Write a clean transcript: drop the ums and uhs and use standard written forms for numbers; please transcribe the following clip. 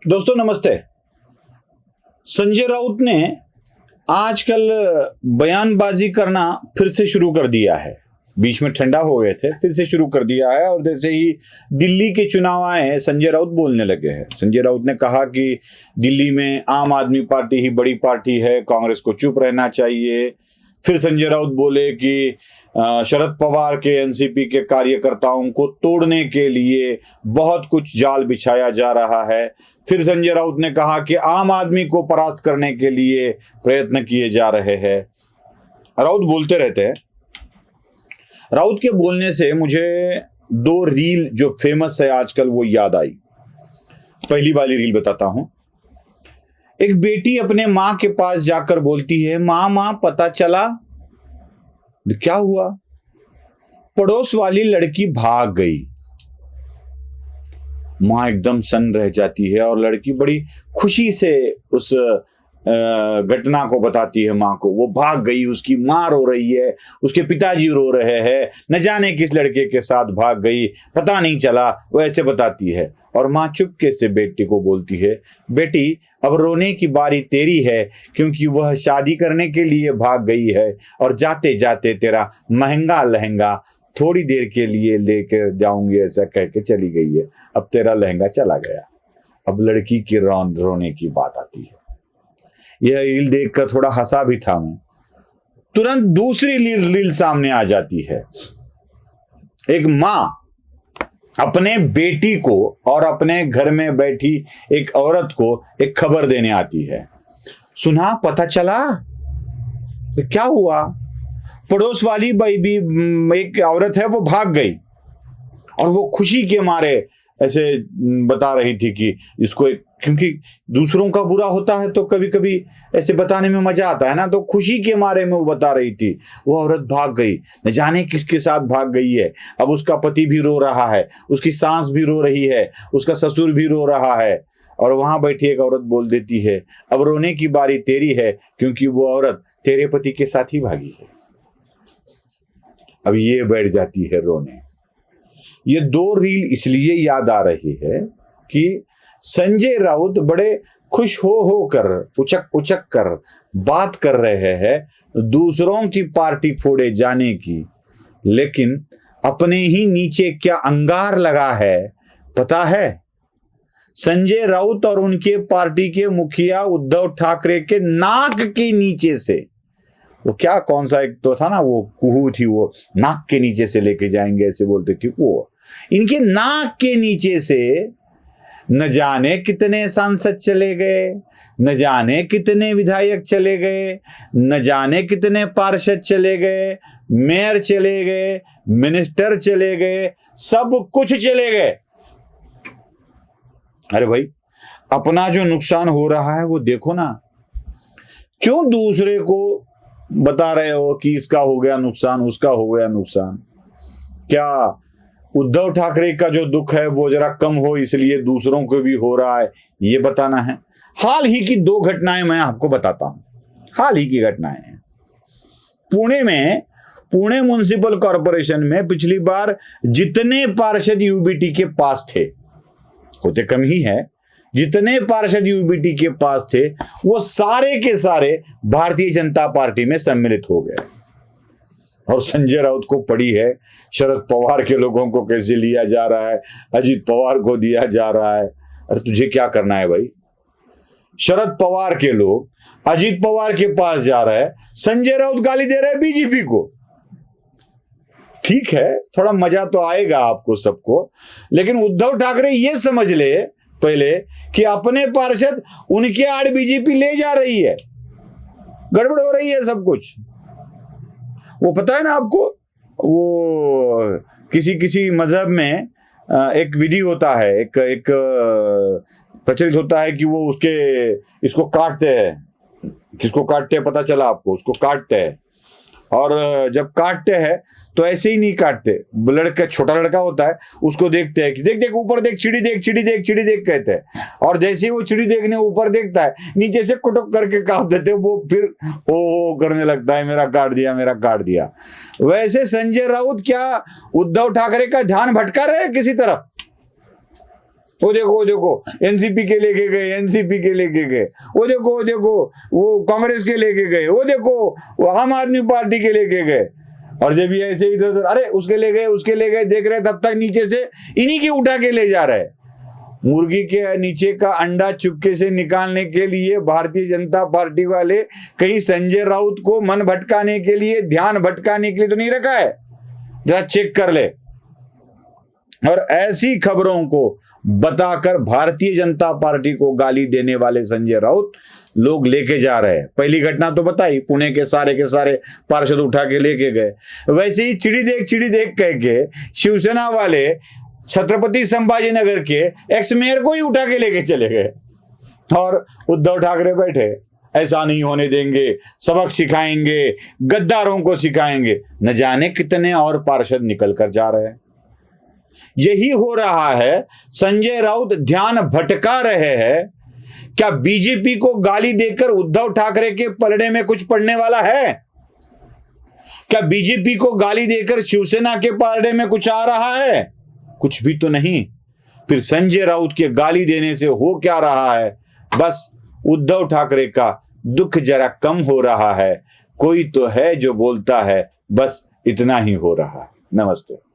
दोस्तों नमस्ते। संजय राउत ने आजकल बयानबाजी करना फिर से शुरू कर दिया है। बीच में ठंडा हो गए थे, फिर से शुरू कर दिया है। और जैसे ही दिल्ली के चुनाव आए, संजय राउत बोलने लगे हैं। संजय राउत ने कहा कि दिल्ली में आम आदमी पार्टी ही बड़ी पार्टी है, कांग्रेस को चुप रहना चाहिए। फिर संजय राउत बोले कि शरद पवार के एनसीपी के कार्यकर्ताओं को तोड़ने के लिए बहुत कुछ जाल बिछाया जा रहा है। फिर संजय राउत ने कहा कि आम आदमी को परास्त करने के लिए प्रयत्न किए जा रहे हैं। राउत बोलते रहते हैं। राउत के बोलने से मुझे दो रील जो फेमस है आजकल वो याद आई। पहली वाली रील बताता हूं। एक बेटी अपने मां के पास जाकर बोलती है, मां पता चला। क्या हुआ? पड़ोस वाली लड़की भाग गई। मां एकदम सन्न रह जाती है और लड़की बड़ी खुशी से उस घटना को बताती है मां को। वो भाग गई, उसकी मां रो रही है, उसके पिताजी रो रहे हैं, न जाने किस लड़के के साथ भाग गई, पता नहीं चला। वो ऐसे बताती है और मां चुपके से बेटी को बोलती है, बेटी अब रोने की बारी तेरी है, क्योंकि वह शादी करने के लिए भाग गई है और जाते जाते तेरा महंगा लहंगा थोड़ी देर के लिए लेकर जाऊंगी ऐसा कह के चली गई है। अब तेरा लहंगा चला गया। अब लड़की की रोने की बात आती है। यह रील देखकर थोड़ा हंसा भी था मैं। तुरंत दूसरी रील सामने आ जाती है। एक मां अपने बेटी को और अपने घर में बैठी एक औरत को एक खबर देने आती है। सुना, पता चला? क्या हुआ? पड़ोस वाली भी एक औरत है, वो भाग गई और वो खुशी के मारे ऐसे बता रही थी कि इसको क्योंकि दूसरों का बुरा होता है तो कभी कभी ऐसे बताने में मजा आता है ना। तो खुशी के मारे में वो बता रही थी। वो औरत भाग गई, न जाने किसके साथ भाग गई है। अब उसका पति भी रो रहा है, उसकी सास भी रो रही है, उसका ससुर भी रो रहा है। और वहां बैठी एक औरत बोल देती है, अब रोने की बारी तेरी है, क्योंकि वो औरत तेरे पति के साथ ही भागी है। अब ये बैठ जाती है रोने। ये दो रील इसलिए याद आ रही है कि संजय राउत बड़े खुश होकर उचक कर बात कर रहे हैं दूसरों की पार्टी फोड़े जाने की, लेकिन अपने ही नीचे क्या अंगार लगा है पता है? संजय राउत और उनके पार्टी के मुखिया उद्धव ठाकरे के नाक के नीचे से, वो क्या कौन सा एक तो था ना, वो कुहू थी, वो नाक के नीचे से लेके जाएंगे ऐसे बोलते थी। वो इनके नाक के नीचे से न जाने कितने सांसद चले गए, न जाने कितने विधायक चले गए, न जाने कितने पार्षद चले गए, मेयर चले गए, मिनिस्टर चले गए, सब कुछ चले गए। अरे भाई, अपना जो नुकसान हो रहा है वो देखो ना। क्यों दूसरे को बता रहे हो कि इसका हो गया नुकसान, उसका हो गया नुकसान? क्या उद्धव ठाकरे का जो दुख है वो जरा कम हो इसलिए दूसरों को भी हो रहा है, ये बताना है? हाल ही की दो घटनाएं मैं आपको बताता हूं। हाल ही की घटनाएं हैं। पुणे म्युनिसिपल कॉर्पोरेशन में पिछली बार जितने पार्षद यूबीटी के पास थे, होते कम ही है, जितने पार्षद यूबीटी के पास थे वो सारे के सारे भारतीय जनता पार्टी में सम्मिलित हो गए। और संजय राउत को पड़ी है शरद पवार के लोगों को कैसे लिया जा रहा है, अजीत पवार को दिया जा रहा है। अरे तुझे क्या करना है भाई? शरद पवार के लोग अजीत पवार के पास जा रहे हैं, संजय राउत गाली दे रहे हैं बीजेपी को। ठीक है, थोड़ा मजा तो आएगा आपको सबको, लेकिन उद्धव ठाकरे ये समझ ले पहले कि अपने पार्षद उनके आड़ बीजेपी ले जा रही है, गड़बड़ हो रही है सब कुछ। वो पता है ना आपको, वो किसी मजहब में एक विधि होता है, एक प्रचलित होता है कि वो इसको काटते हैं। किसको काटते हैं पता चला आपको? उसको काटते हैं। और जब काटते हैं तो ऐसे ही नहीं काटते। लड़का, छोटा लड़का होता है, उसको देखते हैं कि देख ऊपर देख, चिड़ी देख कहते हैं। और जैसे ही वो चिड़ी देखने ऊपर देखता है, नीचे से कुटुक करके काट देते हैं। वो फिर ओ करने लगता है, मेरा काट दिया। वैसे संजय राउत क्या उद्धव ठाकरे का ध्यान भटका रहे किसी तरफ? वो देखो एनसीपी के लेके गए, एनसीपी के लेके गए, वो देखो वो कांग्रेस के लेके गए, वो देखो वो आम आदमी पार्टी के लेके गए। और जब ये ऐसे इधर अरे उसके ले गए देख रहे, तब तक नीचे से इन्हीं के उठा के ले जा रहे। मुर्गी के नीचे का अंडा चुपके से निकालने के लिए भारतीय जनता पार्टी वाले कहीं संजय राउत को मन भटकाने के लिए, ध्यान भटकाने के लिए तो नहीं रखा है, जरा चेक कर ले। और ऐसी खबरों को बताकर भारतीय जनता पार्टी को गाली देने वाले संजय राउत लोग लेके जा रहे हैं। पहली घटना तो बताई, पुणे के सारे पार्षद उठा के लेके गए। वैसे ही चिड़ी देख कह के शिवसेना वाले छत्रपति संभाजीनगर के एक्स मेयर को ही उठा के लेके चले गए। और उद्धव ठाकरे बैठे, ऐसा नहीं होने देंगे, सबक सिखाएंगे, गद्दारों को सिखाएंगे। न जाने कितने और पार्षद निकल कर जा रहे हैं। यही हो रहा है। संजय राउत ध्यान भटका रहे हैं। क्या बीजेपी को गाली देकर उद्धव ठाकरे के पलड़े में कुछ पड़ने वाला है? क्या बीजेपी को गाली देकर शिवसेना के पलड़े में कुछ आ रहा है? कुछ भी तो नहीं। फिर संजय राउत के गाली देने से हो क्या रहा है? बस उद्धव ठाकरे का दुख जरा कम हो रहा है। कोई तो है जो बोलता है, बस इतना ही हो रहा है। नमस्ते।